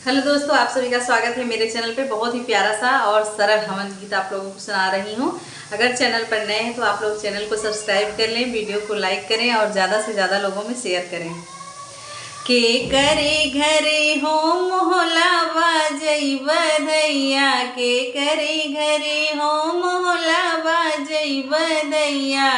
Hello दोस्तों, आप सभी का स्वागत है मेरे चैनल पे। बहुत ही प्यारा सा और सरल हवन गीत आप लोगों को सुना रही हूँ। अगर चैनल पर नए हैं तो आप लोग चैनल को सब्सक्राइब कर लें, वीडियो को लाइक करें और ज़्यादा से ज़्यादा लोगों में शेयर करें। के करे घरे हो मोहला बाजई बधैया, के करे घरे हो मोहला बाजई बधैया।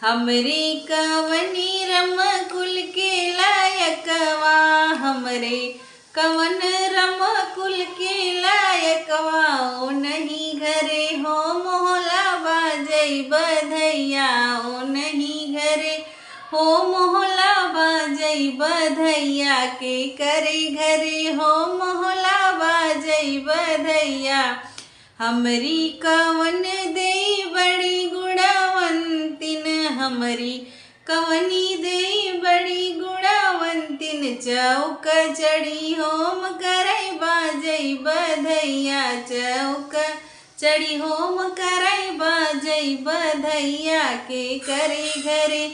हमरे कवनी रम कुल के लायकवा, हमरे कवन रम कुल के लायकवा। ओ नहीं घरे हो मोहला बाजई बधैया, ओ नहीं घरे हो मोहला बाजई बधैया। के करे घरे हो मोहला बाजई बधैया। हमरी कवन दे बड़ी गुणवंतिन, हमरी कवनी दे बड़ी गुणवंतिन। चौक चढ़ी होम करे बाजई बधैया, चौक चढ़ी होम करे बाजई बधैया। के करे घरे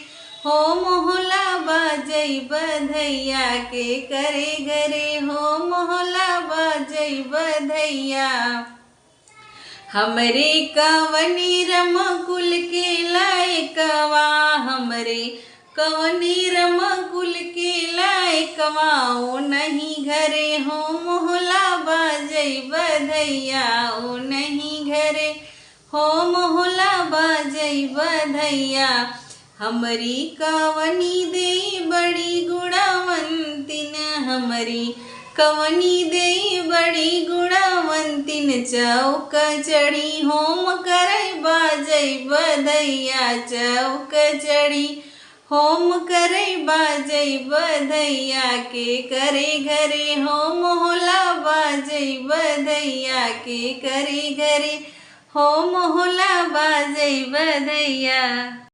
हो मोहला बाजई बधैया, के करे घरे हो मोहला बाजई बधैया। हमरे कवनी रम कुल के लायकवा, हमरे कवनी रम कुल के लायकवा। ओ नहीं घरे हो मोहला बाजई बधैया, ओ नहीं घरे हो मोहला बाजई बधैया। हमरी कवनी दे बड़ी गुणवंतिन, हमरी कवनी दे बड़ी गुणवंतिन। चौक चढ़ी होम करे बाजई बधैया, चौक चढ़ी होम करे बाजई बधैया। के करे घरे हो मोहला बाजई बधैया, के करे घरे हो मोहला बाजई बधैया।